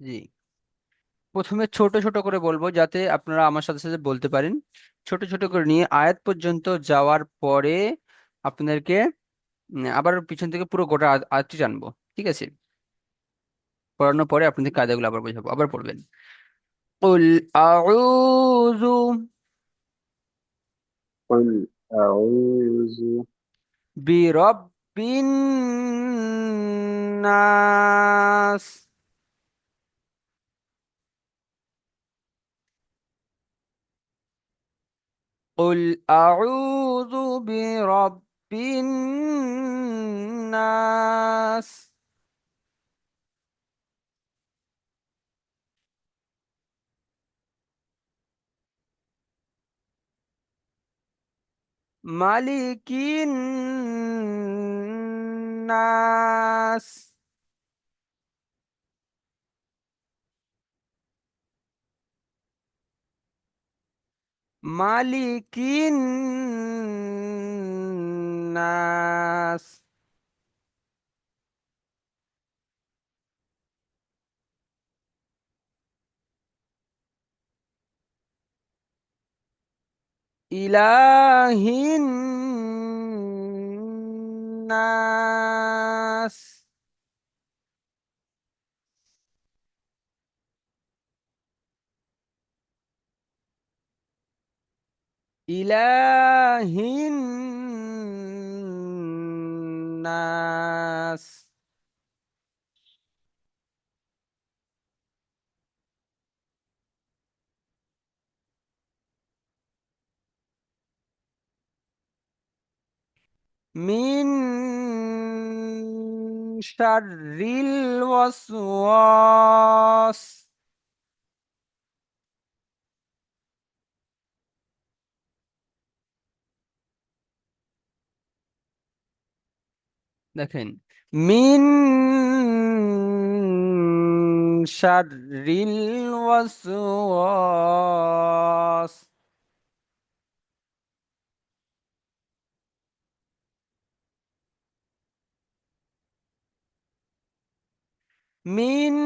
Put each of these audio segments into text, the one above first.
জি, প্রথমে ছোট ছোট করে বলবো যাতে আপনারা আমার সাথে সাথে বলতে পারেন। ছোট ছোট করে নিয়ে আয়াত পর্যন্ত যাওয়ার পরে আপনাদেরকে আবার পিছন থেকে পুরো গোটা আয়াতটি জানবো। ঠিক আছে? পড়ানোর পরে আপনাদের কায়দাগুলো আবার বোঝাবো, আবার পড়বেন। قل أعوذ قل أعوذ برب الناس. قل أعوذ برب الناس، ملك الناس، ملك الناس، إله الناس، إله الناس. من شر الوسواس. দেখেন, মিন শাররিল ওয়াসওয়াস। মিন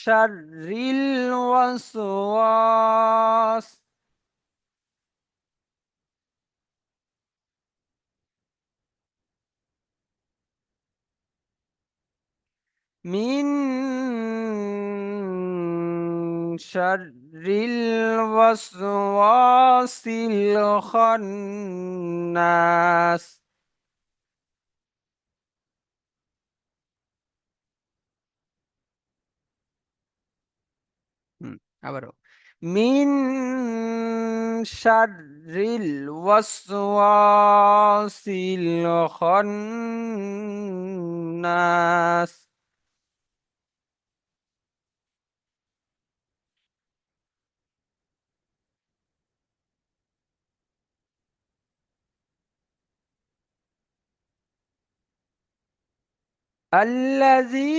শাররিল ওয়াসওয়াস। মিন শাররিল ওয়াসওয়াসিল খান্নাস। হুম, আবারও। মিন শাররিল ওয়াসওয়াসিল খান্নাস। الذي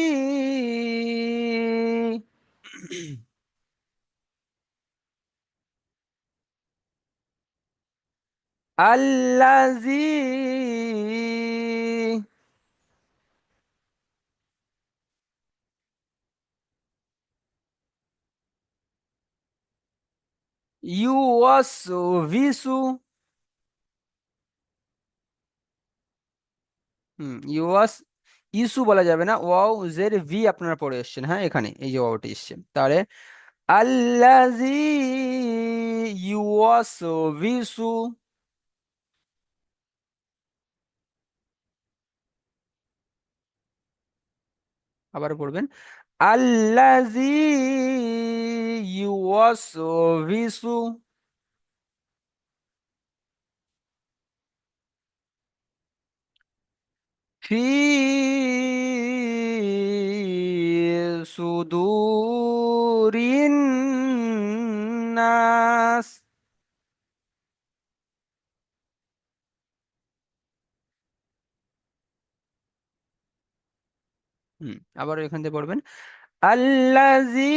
الذي يوسوس. ইউয়াস, ইসু বলা যাবে না, ওয়াও জের ভি আপনারা পড়ে এসছেন। হ্যাঁ, এখানে এই যে ওয়াওটি এসছে, তাহলে আল্লাজি ইউয়াসবিসু। আবার পড়বেন, আল্লাজি ইউয়াসবিসু ফি সুদুরিন নাস। আবার এখান থেকে পড়বেন, আল্লাজি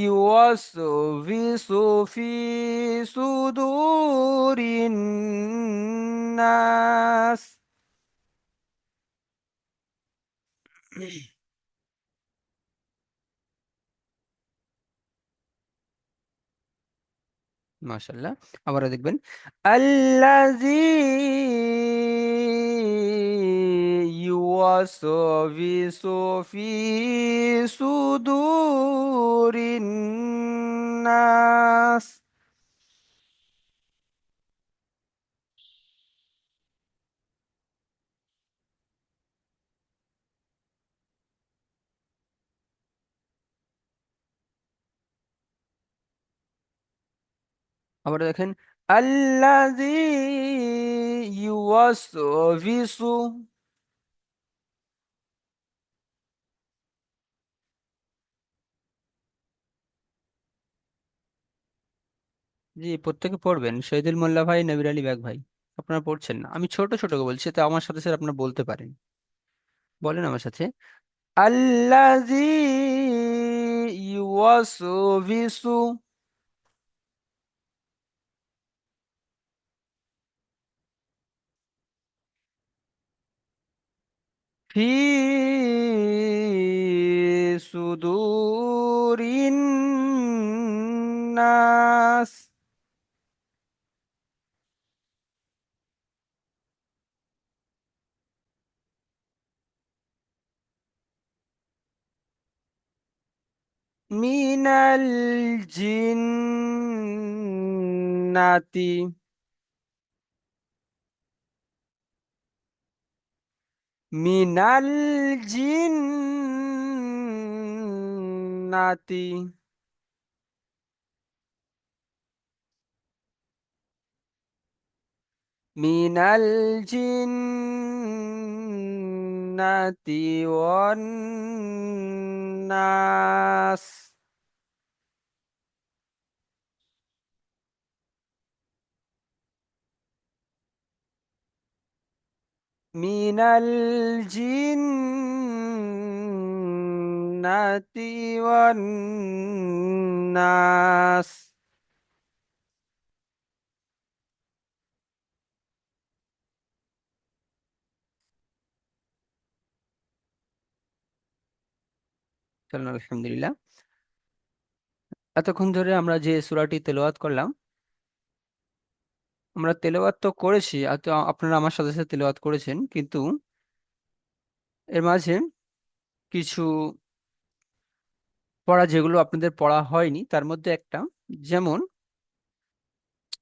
ইউওয়াসবিসু ফি সুদুরিন নাস। মাশাল্লাহ। আবারও দেখবেন, আল্লাযী ইউওয়াসবিসু ফি সুদুরিন নাস। আবার দেখেন, আল্লাযী ইউওয়াসবিসু। জি, প্রত্যেকে পড়বেন, শহীদুল মোল্লা ভাই, নবীর আলী বাগ ভাই। আপনারা পড়ছেন না, আমি ছোট ছোট করে বলছি, তো আমার সাথে সাথে আপনারা বলতে পারেন। বলেন আমার সাথে, আল্লাযী ইউওয়াসবিসু ফি সুদুরিন নাস। মিনাল জিন্নাতি। মিনাল জিন্নাতি। মিনাল জিন্নাতি ওয়ান নাস। মিনাল জিন্নাতি ওয়ান নাস। চলুন, আলহামদুলিল্লাহ। এতক্ষণ ধরে আমরা যে সূরাটি তেলাওয়াত করলাম, আমরা তেলাওয়াত তো করেছি, আর তো আপনারা আমার সাথে সাথে তেলাওয়াত করেছেন, কিন্তু এর মাঝে কিছু পড়া যেগুলো আপনাদের পড়া হয়নি, তার মধ্যে একটা, যেমন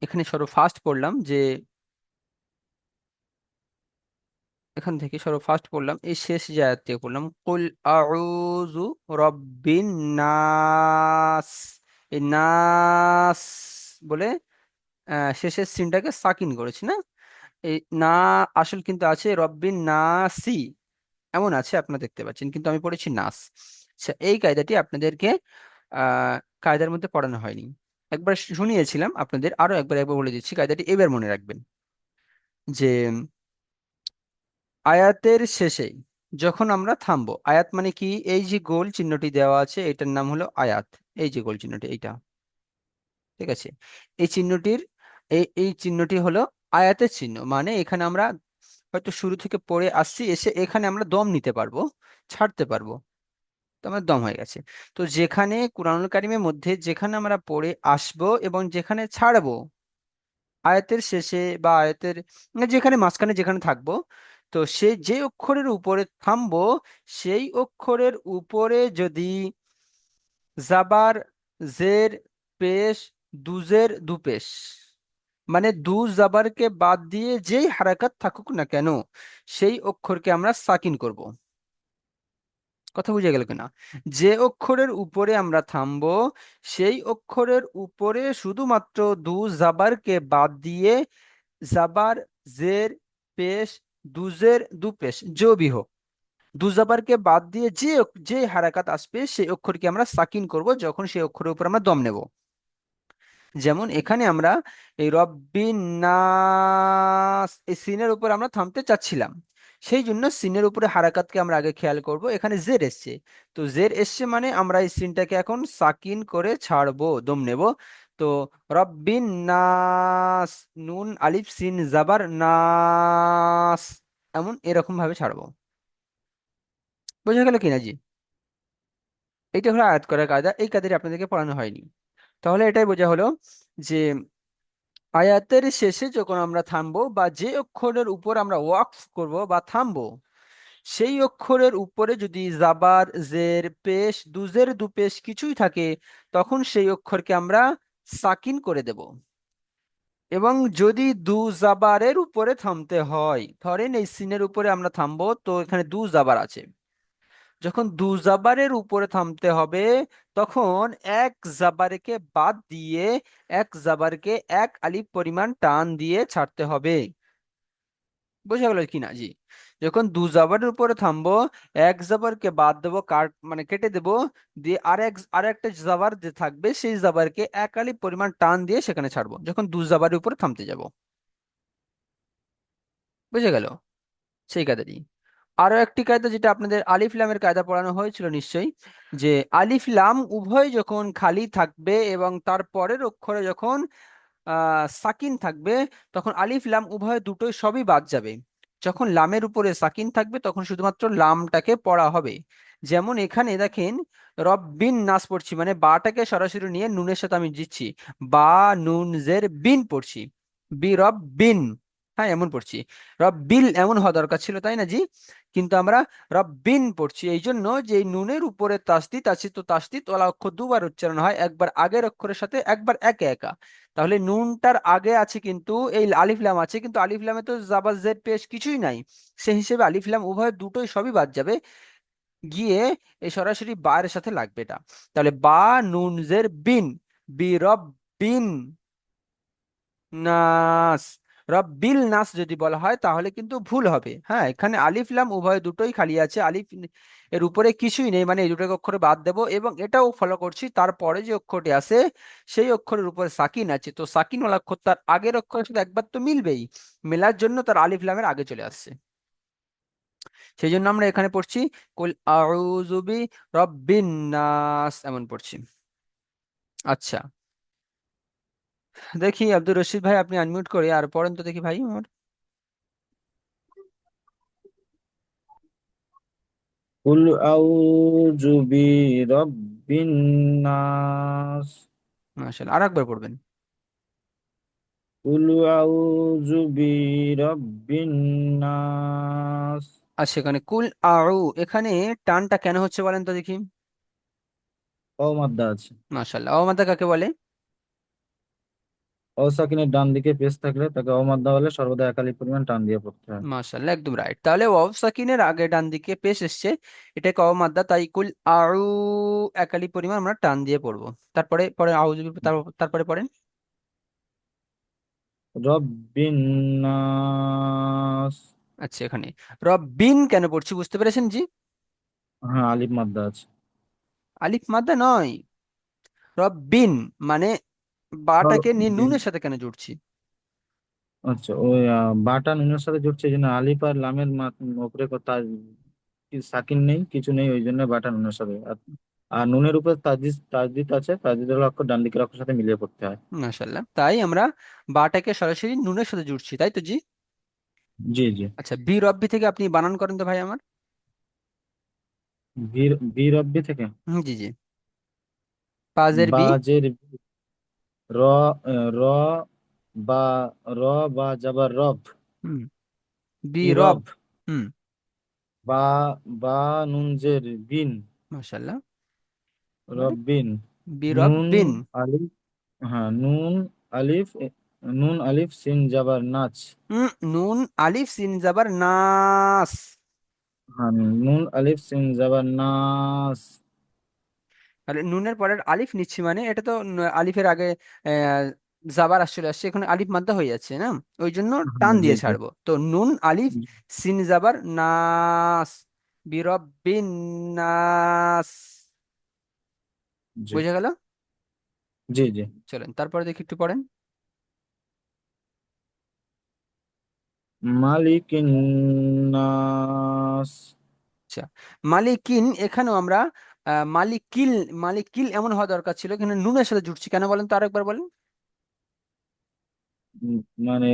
এখানে সর্ব ফার্স্ট পড়লাম যে, এখান থেকে সর্ব ফার্স্ট পড়লাম, এই শেষ যে আয়াত থেকে পড়লাম, কুল আউযু রব্বিন নাস। এই নাস বলে শেষের সিনটাকে সাকিন করেছি না? এই না আসল কিন্তু আছে রব্বিন নাসি, এমন আছে আপনারা দেখতে পাচ্ছেন, কিন্তু আমি পড়েছি নাস। আচ্ছা, এই কায়দাটি আপনাদেরকে কায়দার মধ্যে পড়ানো হয়নি। একবার শুনিয়েছিলাম আপনাদের, আরো একবার একবার বলে দিচ্ছি, কায়দাটি এবার মনে রাখবেন যে আয়াতের শেষে যখন আমরা থামবো, আয়াত মানে কি, এই যে গোল চিহ্নটি দেওয়া আছে এটার নাম হলো আয়াত। এই যে গোল চিহ্নটি এইটা, ঠিক আছে? এই চিহ্নটির, এই চিহ্নটি হলো আয়াতের চিহ্ন, মানে এখানে আমরা হয়তো শুরু থেকে পড়ে আসছি, এসে এখানে আমরা দম নিতে পারবো, ছাড়তে পারবো, তো আমার দম হয়ে গেছে। তো যেখানে কুরআনুল কারীমের মধ্যে যেখানে আমরা পড়ে আসবো এবং যেখানে ছাড়বো, আয়াতের শেষে বা আয়াতের যেখানে মাঝখানে যেখানে থাকবো, তো সে যে অক্ষরের উপরে থামবো, সেই অক্ষরের উপরে যদি জাবার, জের, পেশ, দুজের, দুপেশ, মানে দু জাবারকে বাদ দিয়ে যেই হারাকাত থাকুক না কেন, সেই অক্ষরকে আমরা সাকিন করব। কথা বুঝে গেল কিনা? যে অক্ষরের উপরে আমরা থামবো, সেই অক্ষরের উপরে শুধুমাত্র দু জাবারকে বাদ দিয়ে জাবার, জের, পেশ, দুজের, দুপেশ, जो भी हो, দু জাবারকে বাদ দিয়ে যে হারাকাত আসবে সেই অক্ষরকে আমরা সাকিন করব যখন সেই অক্ষরের উপর আমরা দম নেব। যেমন এখানে আমরা এই রব্বিন নাস, এই সিনের উপর আমরা থামতে চাচ্ছিলাম, সেই জন্য সিনের উপরে হারাকাতকে আমরা আগে খেয়াল করব। এখানে জের এসছে, তো জের এসছে মানে আমরা এই সিনটাকে এখন সাকিন করে ছাড়বো, দম নেব। তো রব্বিন নাস, নুন আলিফ সিন জাবার নাস, এমন এরকম ভাবে ছাড়বো। বোঝা গেল কিনা জি? এইটা হলো আয়াত করার কায়দা, এই কায়দাটি আপনাদেরকে পড়ানো হয়নি। তাহলে এটাই বোঝা হলো যে আয়াতের শেষে যখন আমরা থামবো বা যে অক্ষরের উপর আমরা ওয়াকফ করব বা থামবো, সেই অক্ষরের উপরে যদি জাবার, জের, পেশ, দুজের, দুপেশ কিছুই থাকে, তখন সেই অক্ষরকে আমরা সাকিন করে দেব। এবং যদি দু জাবারের উপরে থামতে হয়, ধরেন এই সিনের উপরে আমরা থামবো, তো এখানে দু জাবার আছে, যখন দু জাবারের উপরে থামতে হবে, তখন এক জাবারকে বাদ দিয়ে এক জাবারকে এক আলিফ পরিমাণ টান দিয়ে ছাড়তে হবে। বোঝা গেল কি না? জি। যখন দু জাবারের উপরে থামবো, এক জাবারকে বাদ দেবো, মানে কেটে দেবো, দিয়ে আর একটা জাবার যে থাকবে সেই জাবারকে এক আলিফ পরিমাণ টান দিয়ে সেখানে ছাড়বো যখন দু জাবারের উপরে থামতে যাব। বুঝে গেল? সেই কায়দাটি। আরো একটি কায়দা যেটা আপনাদের আলিফ লামের কায়দা পড়ানো হয়েছিল নিশ্চয়ই, যে আলিফ লাম উভয় যখন খালি থাকবে এবং তার পরের অক্ষরে যখন সাকিন থাকবে, তখন আলিফ লাম উভয় দুটোই সবই বাদ যাবে। যখন লামের উপরে সাকিন থাকবে তখন শুধুমাত্র লামটাকে পড়া হবে। যেমন এখানে দেখেন, রব্বিন নাস পড়ছি, মানে বাটাকে সরাসরি নিয়ে নুনের সাথে আমি দিচ্ছি, বা নুন জের বিন পড়ছি, বি রব বিন। হ্যাঁ, এমন পড়ছি। রব্বিল এমন হওয়া দরকার ছিল, তাই না? জি। কিন্তু আমরা রব্বিন পড়ছি এই জন্য যে এই নুনের উপরে তাসদিদ আছে, তো তাসদিদ ওয়ালা অক্ষর দুবার উচ্চারণ হয়, একবার আগের অক্ষরের সাথে, একবার একে একা। তাহলে নুনটার আগে আছে কিন্তু এই আলিফ লাম আছে, কিন্তু আলিফ লামে তো জাবার জেড পেশ কিছুই নাই। সেই হিসেবে আলিফ লাম উভয় দুটোই সবই বাদ যাবে, গিয়ে এই সরাসরি বা এর সাথে লাগবে এটা। তাহলে বা নুন জের বিন, বি রব বিন নাস। রব্বিল নাস যদি বলা হয় তাহলে কিন্তু ভুল হবে। হ্যাঁ, এখানে আলিফ লাম উভয় দুটোই খালি আছে, আলিফ এর উপরে কিছুই নেই, মানে এই দুটো অক্ষরে বাদ দেব, এবং এটাও ফলো করছি তারপরে যে অক্ষরটি আছে সেই অক্ষরের উপরে সাকিন আছে, তো সাকিন ওয়ালা অক্ষর তার আগের অক্ষরের সাথে একবার তো মিলবেই, মেলার জন্য তার আলিফ লামের আগে চলে আসছে। সেই জন্য আমরা এখানে পড়ছি কুল আউযু বি রব্বিন নাস, এমন পড়ছি। আচ্ছা, দেখি আব্দুর রশিদ ভাই, আপনি আনমিউট করে আর পড়েন তো দেখি ভাই আমার। কুল আউযু বিরাব্বিন নাস। মাশাআল্লাহ, আর একবার পড়বেন। কুল আউযু বিরাব্বিন নাস। আর সেখানে কুল আউ, এখানে টানটা কেন হচ্ছে বলেন তো দেখি। অমাদ্দা আছে। মাশাআল্লাহ, অমাতা কাকে বলে? অসাকিনের ডান দিকে পেশ থাকলে তাকে অমাদ্দা বলে, সর্বদা একালি পরিমাণ টান দিয়ে পড়তে হয়। মাশাআল্লাহ, একদম রাইট। তাহলে ওয়াও সাকিনের আগে ডান দিকে পেশ এসছে, এটাকে অমাদ্দা, তাই কুল আউ একালি পরিমাণ আমরা টান দিয়ে পড়বো। তারপরে পরে আউযু তারপরে পড়েন। রব্বিন নাস। আচ্ছা, এখানে রব্বিন কেন পড়ছি বুঝতে পেরেছেন? জি। হ্যাঁ, আলিফ মাদ্দা আছে। আলিফ মাদ্দা নয়, রব্বিন, মানে বাটাকে নিয়ে রব্বিন। নুনের সাথে কেন জুড়ছি? আচ্ছা, ওই বাটা নুনের সাথে জুড়ছে, এই জন্য আলিফ আর লামের উপরে তার সাকিন নেই, কিছু নেই, ওই জন্য বাটা নুনের সাথে। আর আর নুনের উপর তাজদিদ তাজদিদ আছে, তাজদিদের অক্ষর ডান দিকের অক্ষরের সাথে মিলিয়ে পড়তে হয়। মাশাআল্লাহ, তাই আমরা বাটাকে সরাসরি নুনের সাথে জুড়ছি, তাই তো? জি। জি জি। আচ্ছা, বি রব্বি থেকে আপনি বানান করেন তো ভাই আমার। বীর বীর রব্বি থেকে। জি জি। পাজের বি। বাজের র, র, বা, র, বা যাবার রব। হুম। বি রব। ইরব। হুম। বা, বা নুনজের বিন। মাশাআল্লাহ, মানে রব্বিন। বি নুন রব্বিন। আলিফ। হ্যাঁ, আলিফ নুন আলিফ সিন যাবার নাচ। নুন আলিফ সিন জাবার নাস। হ্যাঁ, নুন আলিফ সিন যাবার নাস। তাহলে নুনের পরের আলিফ নিচ্ছি, মানে এটা তো আলিফের আগে আহ, জাবার চলে আসছে, এখন আলিফ মাদ্দা হয়ে যাচ্ছে না, ওই জন্য টান হ্যাঁ, জি দিয়ে জি। ছাড়বো, তো নুন আলিফ সিন জাবার নাস, বি রব্বিন নাস। জি বুঝে গেল? জি। জি। চলেন তারপরে দেখি একটু পড়েন। মালিকিন নাস। আচ্ছা, মালিকিন, এখানেও আমরা মালিকিল, মালিকিল এমন হওয়া দরকার ছিল, এখানে নুনের সাথে জুড়ছি কেন বলেন তো, আরেকবার বলেন। উম, মানে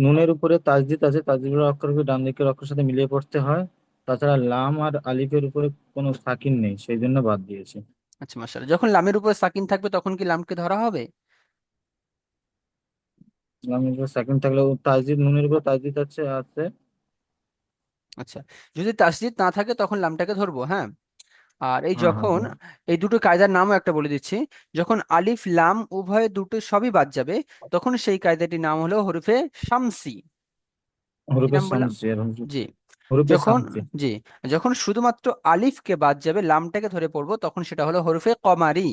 নুনের উপরে তাজদিদ আছে, তাজদিদের অক্ষরকে ডান দিকের অক্ষরের সাথে মিলিয়ে পড়তে হয়। তাছাড়া লাম আর আলিফের উপরে কোনো সাকিন নেই, সেই জন্য বাদ দিয়েছি। আচ্ছা, মাশাআল্লাহ, যখন লামের উপর সাকিন থাকবে তখন কি লামকে ধরা হবে? লামের উপর সাকিন থাকলে ও তাসদিদ, নুনের উপর তাসদিদ আছে আছে। আচ্ছা, যদি তাসদিদ না থাকে তখন লামটাকে ধরবো, হ্যাঁ। আর এই হ্যাঁ হ্যাঁ যখন, হ্যাঁ। এই দুটো কায়দার নামও একটা বলে দিচ্ছি, যখন আলিফ লাম উভয় দুটো সবই বাদ যাবে, তখন সেই কায়দাটির নাম হলো হরফে শামসি। কি হরফে নাম বললাম? শামসি আর জি। হরফে যখন, শামসি। জি, যখন শুধুমাত্র আলিফকে বাদ যাবে, লামটাকে ধরে পড়বো, তখন সেটা হলো হরফে কমারি।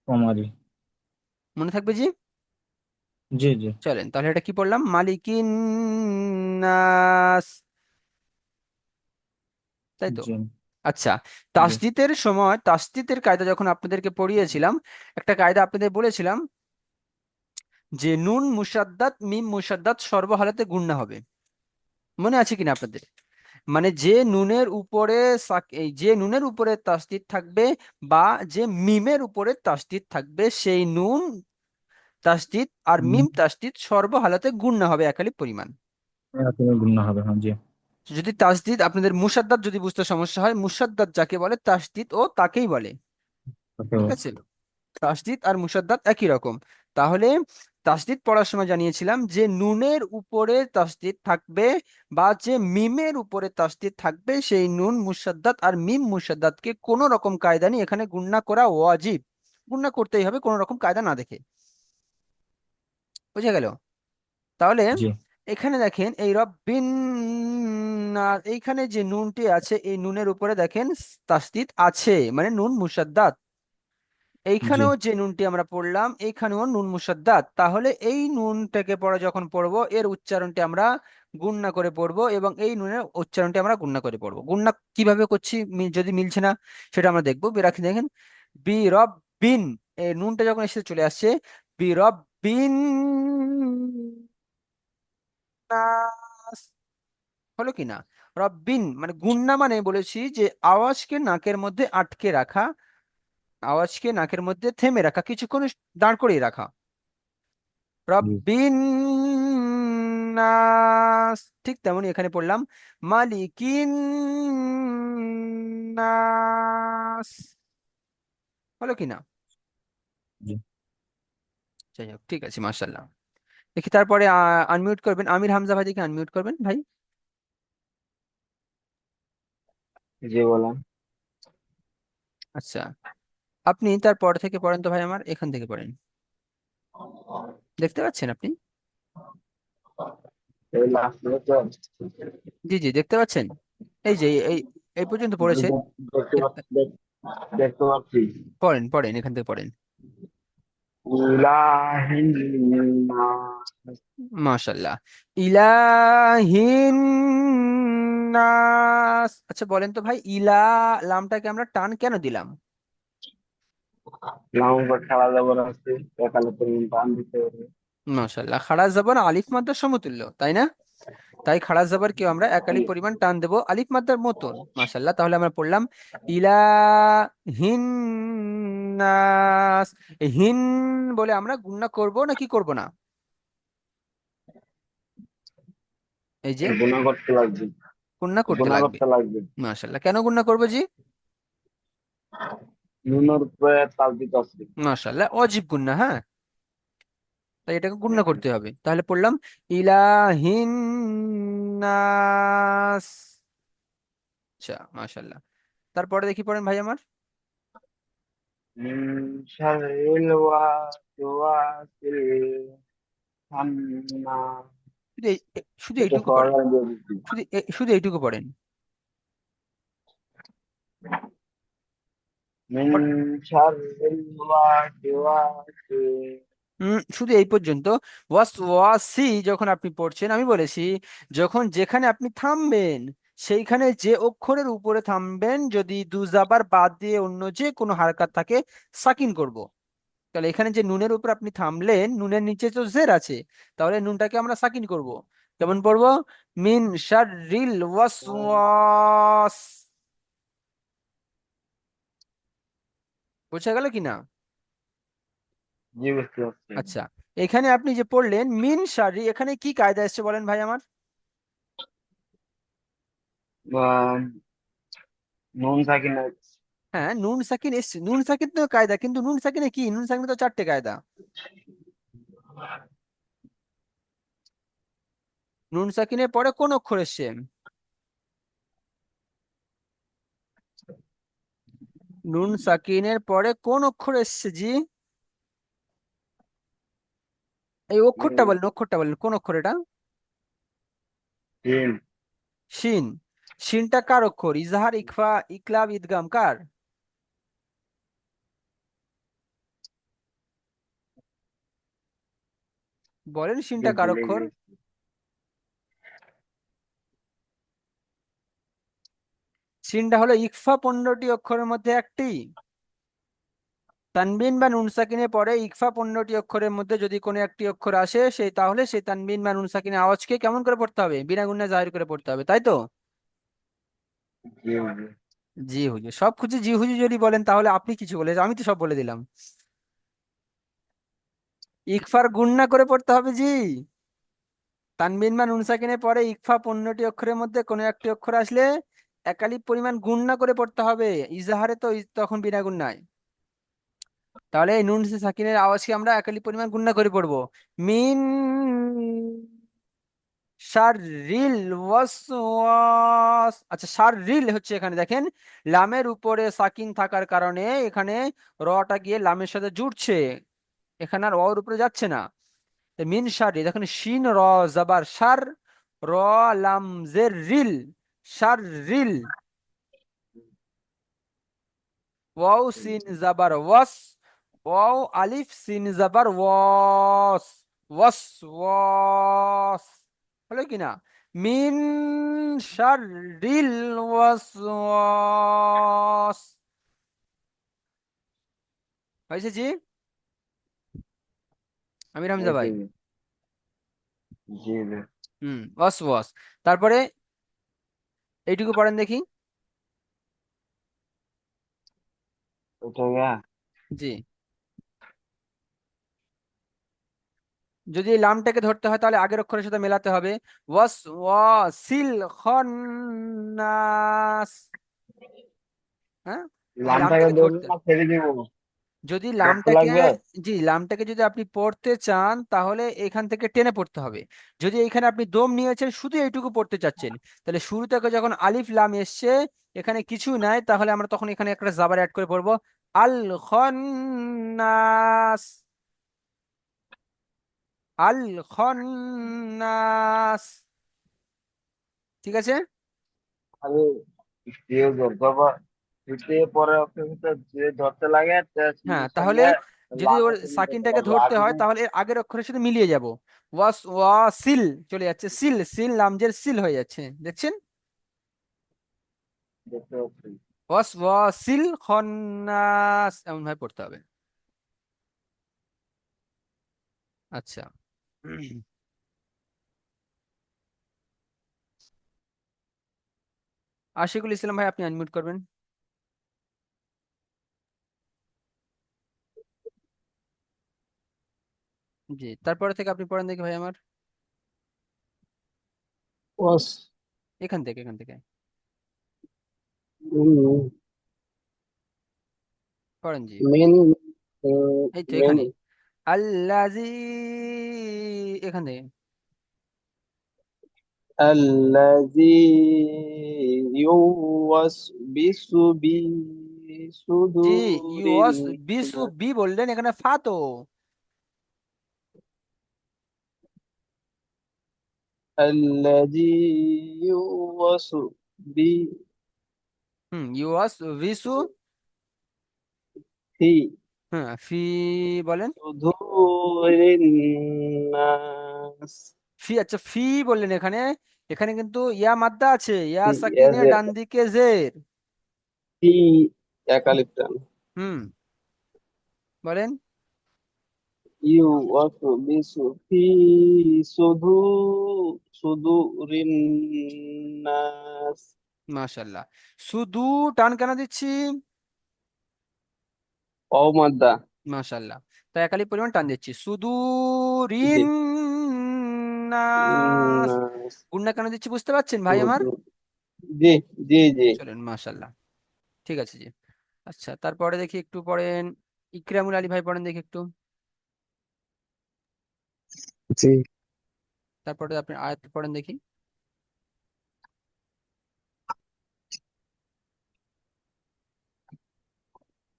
কমারি। মনে থাকবে জি? জি জি। চলেন তাহলে এটা কি পড়লাম, মালিকিন নাস, তাই তো? জি আচ্ছা, জি। তাসদিদের সময় তাসদিদের কায়দা যখন আপনাদেরকে পড়িয়েছিলাম, একটা কায়দা আপনাদের বলেছিলাম যে নুন মুসাদ্দাত মিম মুসাদ্দাত সর্বহালাতে গুণনা হবে। মনে আছে কিনা আপনাদের? মানে যে নুনের উপরে এই যে নুনের উপরে তাসদিদ থাকবে, বা যে মিমের উপরে তাসদিদ থাকবে, সেই নুন তাসদিদ আর হুম, মিম তাসদিদ সর্বহালাতে গুণনা হবে এক আলিফ পরিমাণ। তুমি গুণনা হবে, হ্যাঁ জি। যদি তাসদিদ আপনাদের মুসাদ্দাত যদি বুঝতে সমস্যা হয়, মুসাদ্দাত যাকে বলে তাসদিদ ও তাকেই বলে। ওকে। ঠিক আছে, তাসদিদ আর মুসাদ্দাত একই রকম। তাহলে তাসদিদ পড়ার সময় জানিয়েছিলাম যে নুনের উপরে তাসদিদ থাকবে, বা যে মিমের উপরে তাসদিদ থাকবে, সেই নুন মুসাদ্দাত আর মিম মুসাদ্দাতকে কোনো রকম কায়দা নিয়ে এখানে গুণনা করা ওয়াজিব। গুণনা করতেই হবে কোনো রকম কায়দা না দেখে। বুঝে গেল? তাহলে জি এখানে দেখেন এই রব্বিন এইখানে যে নুনটি আছে, এই নুনের উপরে দেখেন তাসদিদ আছে, মানে নুন মুসাদ্দাত। জি। এইখানেও যে নুনটি আমরা পড়লাম, এইখানেও নুন মুসাদ্দাত। তাহলে এই নুনটাকে পড়া যখন পড়বো, এর উচ্চারণটি আমরা গুণনা করে পড়বো, এবং এই নুনের উচ্চারণটি আমরা গুণনা করে পড়বো। গুণনা কিভাবে করছি, যদি মিলছে না সেটা আমরা দেখবো। রাখি দেখেন, বি রব বিন, এই নুনটা যখন এসে চলে আসছে, বি রব বিন নাস, হলো কি না? রব্বিন মানে গুণনা, মানে বলেছি যে আওয়াজকে নাকের মধ্যে আটকে রাখা, আওয়াজকে নাকের মধ্যে থেমে রাখা, কিছুক্ষণ দাঁড় করিয়ে রাখা। জি রব্বিন নাস, ঠিক তেমনি এখানে পড়লাম মালিকিন নাস, হলো কি না? জি। যাই হোক, ঠিক আছে, মার্শাল্লাহ। দেখি তারপরে আনমিউট করবেন, আমির হামজা ভাই, দেখি আনমিউট করবেন ভাই। জি বলেন। আচ্ছা, আপনি তারপর থেকে পড়েন তো ভাই, আমার এখান থেকে পড়েন। দেখতে পাচ্ছেন আপনি? এই লাস্ট তো জি জি, দেখতে পাচ্ছেন। এই যে এই এই পর্যন্ত পড়েছেন। দেখতে এর- দেখতে পাচ্ছি। পড়েন পড়েন, এখান থেকে পড়েন। ইলাহিন মাশাল্লাহ। ইলাহিন নাস। আচ্ছা বলেন তো ভাই, লামটাকে আমরা টান কেন দিলাম? নাম উপর খেলা যাবার আছে, একালে পরিমাণ টান দিতে হবে। মাশাল্লাহ, খাড়া জবর আলিফ মাদ্দার সমতুল্য, তাই না? তাই খাড়া জবর কেউ আমরা এক আলিফ পরিমাণ টান দেবো আলিফ মাদ্দার মতন। মাশাল্লাহ, তাহলে আমরা পড়লাম ইলাহিন নাস। এই হিন বলে আমরা গুণনা করব না কি করব না? এই যে গুণা করতে লাগবে। গুণনা করতে গুণা লাগবে। করতে লাগবে। মাশাল্লাহ, কেন গুণনা করবো জি? নুনের উপরে তাল দিতে আছে। মাশাল্লাহ, অজীব গুণনা, হ্যাঁ। তাই এটাকে গুণনা করতে হবে। তাহলে পড়লাম ইলাহিন নাস। আচ্ছা, মাশাল্লাহ। তারপরে দেখি পড়েন ভাই আমার। মিন শাররিল ওয়াসওয়াসিল খান্নাস। শুধু এটা এইটুকু পড়েন। সহজে দিয়ে দিচ্ছি। শুধু এইটুকু পড়েন। মিন শাররিল ওয়াসওয়াসিল। শুধু এই পর্যন্ত। ওয়াসি যখন আপনি পড়ছেন, আমি বলেছি যখন যেখানে আপনি থামবেন, সেইখানে যে অক্ষরের উপরে থামবেন, যদি দুজাবার বাদ দিয়ে অন্য যে কোনো হারকাত থাকে, সাকিন করব। তাহলে এখানে যে নুনের উপর আপনি থামলেন, নুনের নিচে তো জের আছে, তাহলে নুনটাকে আমরা সাকিন করব। কেমন পড়বো? মিন শাররিল ওয়াসওয়াস। বোঝা গেল কি না? জি বুঝতে পারছি। আচ্ছা, এখানে আপনি যে পড়লেন মিন শাররি, এখানে কি কায়দা এসছে বলেন ভাই আমার? আহ, নুন সাকিন। হ্যাঁ, নুন সাকিন এসছে, নুন সাকিন তো কায়দা, কিন্তু নুন সাকিনে কি, নুন সাকিনে তো চারটে কায়দা। নুন সাকিনের পরে কোন অক্ষর এসছে? নুন সাকিনের পরে কোন অক্ষর এসছে জি? এই অক্ষরটা বলেন, অক্ষরটা বলেন, কোন অক্ষর এটা? তিন। শিন। শিনটা কার অক্ষর? ইজহার, ইকফা, ইকলাব, ইদগাম, কার? বলেন যে শিনটা কার ভুলে অক্ষর? গেছি। শিনটা হলো ইকফা 15টি অক্ষরের মধ্যে একটি। তানবিন বা নুন সাকিনের পরে ইকফা 15টি অক্ষরের মধ্যে যদি কোনো একটি অক্ষর আসে সেই তাহলে সেই তানবিন বা নুন সাকিনের আওয়াজকে কেমন করে পড়তে হবে? বিনা গুণে জাহির করে পড়তে হবে, তাই তো? জি হুজুর। জি হুজুর। সব কিছু জি হুজুর যদি বলেন তাহলে আপনি কিছু বলে, আমি তো সব বলে দিলাম। ইকফার গুণনা করে পড়তে হবে জি। তানবিন বা নুন সাকিনের পরে ইকফা 15টি অক্ষরের মধ্যে কোনো একটি অক্ষর আসলে একালিপ পরিমাণ গুণনা করে পড়তে হবে। ইজাহারে তো তখন বিনা গুণনায়। তাহলে এই নুন সাকিনের আওয়াজকে আমরা একালিপ পরিমাণ গুণনা করে পড়বো। মিন শাররিল ওয়াসওয়াস। আচ্ছা, শাররিল হচ্ছে এখানে দেখেন, লামের উপরে সাকিন থাকার কারণে এখানে রটা গিয়ে লামের সাথে জুড়ছে, এখানে আর ওর উপরে যাচ্ছে না। তো মিন শাররি দেখেন, শিন র জাবার শার, র লাম জের রিল, শাররিল। ওয়াও সিন জাবার ওয়াস, ওয়াও আলিফ সিন জাবার ওয়াস, ওয়াস ওয়াস। হলো কি না? মিন শাররিল ওয়াসওয়াস। হয়েছে জি? আমির হামজা হয়েছে ভাই। জি। জি জি। ওয়াসওয়াস। তারপরে এইটুকু পড়েন দেখি। উঠে গা। জি। যদি এই লামটাকে ধরতে হয় তাহলে আগের অক্ষরের সাথে মেলাতে হবে। ওয়াস ওয়াসিল খন্নাস। হ্যাঁ, এই লামটাকে লামটাকে ধরবো ধরতে, না ছেড়ে দিব? যদি ধরতে লামটাকে, লাগবে। জি লামটাকে যদি আপনি পড়তে চান তাহলে এখান থেকে টেনে পড়তে হবে। যদি এখানে আপনি দম নিয়েছেন শুধু এইটুকু পড়তে চাচ্ছেন, তাহলে শুরু থেকে যখন আলিফ লাম এসছে এখানে কিছু নাই, তাহলে আমরা তখন এখানে একটা জাবার অ্যাড করে পড়বো। আল খন্নাস, আল খন্নাস। ঠিক আছে। আমি দিয়ে ধরতে পার, দিয়ে পরে অপশনটা যে ধরতে লাগে তার হ্যাঁ, সঙ্গে তাহলে সঙ্গে যদি ওর লামে চলে যেতে সাকিনটাকে পারবো ধরতে আগে হয় না। তাহলে এর আগের অক্ষরের সাথে মিলিয়ে যাব। ওয়াস ওয়াসিল চলে যাচ্ছে, সিল সিল লামজের সিল হয়ে যাচ্ছে, দেখছেন? দেখতে পাচ্ছি। ওয়াস ওয়াসিল খন্নাস এমন ভাবে পড়তে হবে। আচ্ছা। আশিকুল ইসলাম ভাই, আপনি আনমিউট করবেন। জি, তারপরে থেকে আপনি পড়েন দেখি ভাই আমার। ওয়াস। এখান থেকে, এখান থেকে পড়েন জি। মেন। এই তো মেন। এখানে আল্লাজি, এখান থেকে। الذي يوسوس في জি, صدور ইউস বিসু الناس. বি বললেন, এখানে ফা তো। الذي يوسوس ইউস বিসু। في হ্যাঁ, ফি বলেন। صدور الناس. ফি, আচ্ছা ফি বললেন এখানে, এখানে কিন্তু ইয়া মাদ্দা আছে, ইয়া Yes, সাকিনের ডান দিকে জের। في একালিপ্টান। হুম, বলেন। يوسوس في صدور الناس. মাশাল্লাহ। শুধু টান কেন দিচ্ছি? অমাদ্দা। মাশাল্লাহ। তাই একালি পরিমাণ টান দিচ্ছি, শুধু জি। রিন নাস। নাস। গুণনা কেন দিচ্ছি বুঝতে পারছেন ভাই আমার? জি জি জি। চলেন, মাশাল্লাহ। ঠিক আছে জি। আচ্ছা, তারপরে দেখি একটু পড়েন। ইকরামুল আলী ভাই পড়েন দেখি একটু। জি। তারপরে আপনি আয়াত পড়েন দেখি,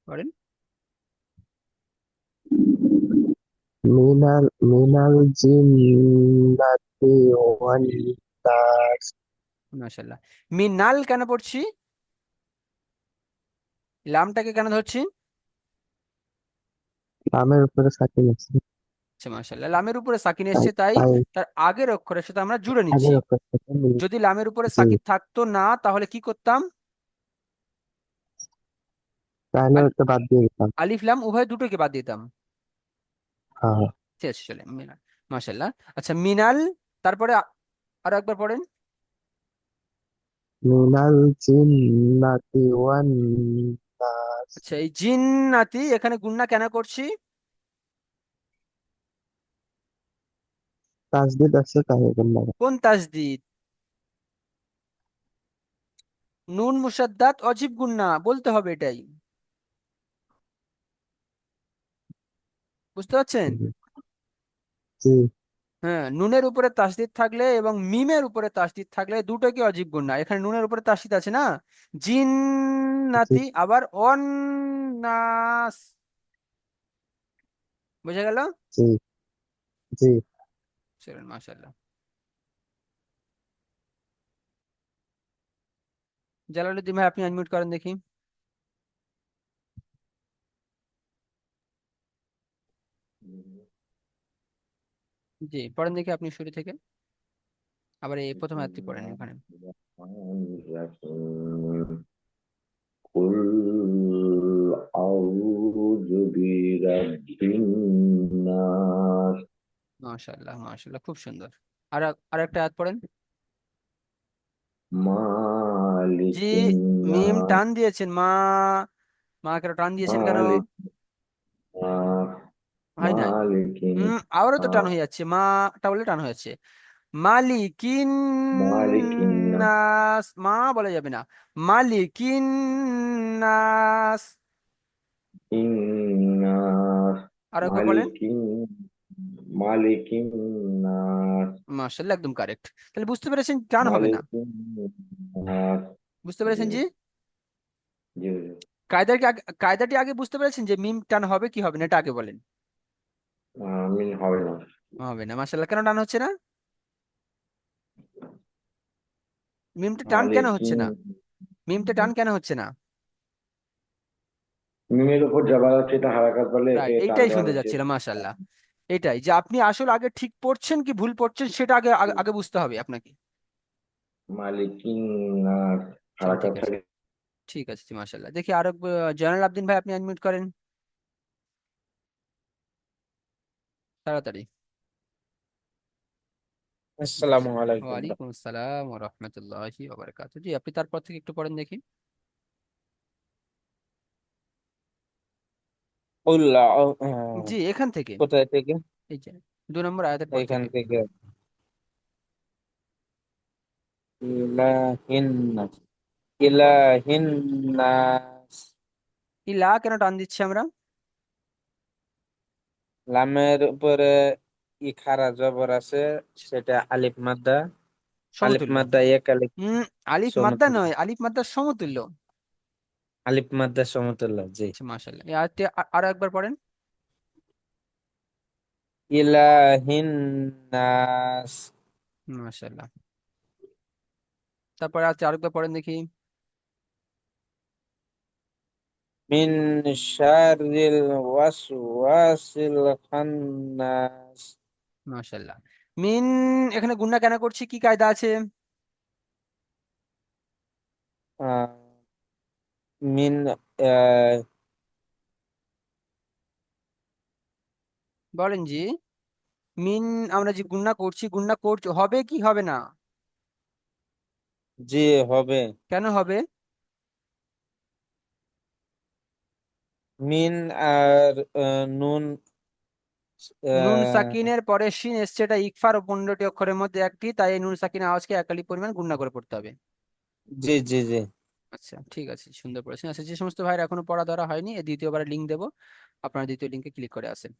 পড়েন। মিনাল জিন্নাতি ওয়ান নাস। মাশাল্লাহ। মিনাল কেন পড়ছি, লামটাকে কেন ধরছি? নামের উপরে সাকিন আছে, আচ্ছা মাশাল্লাহ, লামের উপরে সাকিন তাই এসছে তাই তাই তার আগের অক্ষরের সাথে আমরা জুড়ে নিচ্ছি। আগের অক্ষরটা যদি লামের উপরে জি, সাকিন থাকতো না তাহলে কি করতাম? তাহলে আল- ওটা বাদ দিয়ে দিতাম। আলিফ লাম উভয় দুটোকে বাদ দিতাম। হ্যাঁ, ঠিক আছে, চলে মিনাল। মাশাল্লাহ। আচ্ছা মিনাল, তারপরে আরো একবার পড়েন। মিনাল জিন্নাতি ওয়ান নাস। আচ্ছা এই জিন্নাতি এখানে গুণনা কেন করছি? তাসদিদ আছে তাই এগুলো। কোন তাসদিদ? নুন মুসাদ্দাত অজিব গুণনা বলতে হবে এটাই, বুঝতে পারছেন? জি হ্যাঁ, নুনের উপরে তাসদিদ থাকলে এবং মিমের উপরে তাসদিদ থাকলে দুটো কি অজীব গুণ না। এখানে নুনের উপরে তাসদিদ আছে না, জি জিন্নাতি, আবার নাস, বুঝা গেল? জি জি। চলুন মাশাআল্লাহ। জালালউদ্দিন ভাই আপনি আনমিউট করেন দেখি। জি পড়েন দেখি আপনি শুরু থেকে, আবার এই প্রথম আয়াতটি পড়েন এখানে। قل أعوذ برب الناس মাশাআল্লাহ মাশাআল্লাহ, খুব সুন্দর। আর আর একটা আয়াত পড়েন। জি, مالك মিম الناس টান দিয়েছেন, মা কেন টান দিয়েছেন কেন? مالك الناس হয় নাই। مالك আবারও তো টান الناس হয়ে যাচ্ছে, মাটা বলে টান হয়ে যাচ্ছে। মালিকিন مالك الناس নাস, মা বলা যাবে না, মালিকিন নাস। الناس আর একবার বলেন। مالك مالك الناس মার্শাল্লাহ, একদম কারেক্ট। তাহলে বুঝতে পেরেছেন টান হবে না, مالك الناس বুঝতে জি পেরেছেন জি? জি কায়দাটি আগে বুঝতে পেরেছেন যে মিম টান হবে কি হবে না, এটা আগে বলেন। আমিন হবে না। হবে না, মার্শাল্লাহ। কেন টান হচ্ছে না? মিমটা টান কেন মালিক হচ্ছে না? মিমটা টান কেন হচ্ছে না? মিমের উপর জবর আছে, এটা হারাকাত বলে একে রাইট, টান এইটাই দেওয়া শুনতে হয়েছে। যাচ্ছিলাম মাশাল্লাহ। এটাই যে আপনি আসলে আগে ঠিক পড়ছেন কি ভুল পড়ছেন সেটা আগে আগে আগে বুঝতে হবে আপনাকে। মালিকিন নাস চলো ঠিক হারাকাত আছে, ছাড়ি। ঠিক আছে জি মাশাল্লাহ। দেখি আরো জয়নাল আবদিন ভাই আপনি আনমিউট করেন তাড়াতাড়ি। আসসালামু আলাইকুম। ওয়ালাইকুম আসসালাম ওয়া রাহমাতুল্লাহি ওয়া বারাকাতুহু। জি আপনি তারপর থেকে একটু পড়েন দেখি। জি এখান থেকে, কোথায় থেকে? এই যে 2 নম্বর আয়াতের পর এখান থেকে। থেকে ইলাহিন নাস, ইলাহিন নাস। ইলা কেন টান দিচ্ছি আমরা? লামের উপরে ই খাড়া জবর আছে, সেটা আলিফ মাদ্দা। আলিফ সমতুল্য। মাদ্দা এক আলিফ হুম, আলিফ মাদ্দা সমতুল্য। নয়, আলিফ মাদ্দার সমতুল্য। আলিফ মাদ্দা সমতুল্য, জি। আচ্ছা মাশাআল্লাহ, এই আয়াতটি আরো একবার পড়েন। ইলাহিন নাস মাশাআল্লাহ। তারপরে আজকে আরেকবার পড়েন দেখি। মিন শাররিল ওয়াসওয়াসিল খান্নাস। মাশাআল্লাহ। মিন, এখানে গুণনা কেন করছি, কি কায়দা আছে? আহ, মিন আহ, বলেন জি। মিন, আমরা যে গুণনা করছি, গুণনা করছি হবে কি হবে না? জি হবে। কেন হবে? মিন আর নুন। নুন আহ, সাকিনের পরে শিন এসছে, এটা ইকফার ও 15টি অক্ষরের মধ্যে একটি, তাই এই নুন সাকিনের আওয়াজকে একালি পরিমাণ গুণনা করে পড়তে হবে। জি জি জি। আচ্ছা ঠিক আছে, সুন্দর পড়েছেন। আচ্ছা যে সমস্ত ভাইয়ের এখনো পড়া ধরা হয়নি, এই দ্বিতীয়বার লিঙ্ক দেবো, আপনারা দ্বিতীয় লিঙ্কে ক্লিক করে আসেন।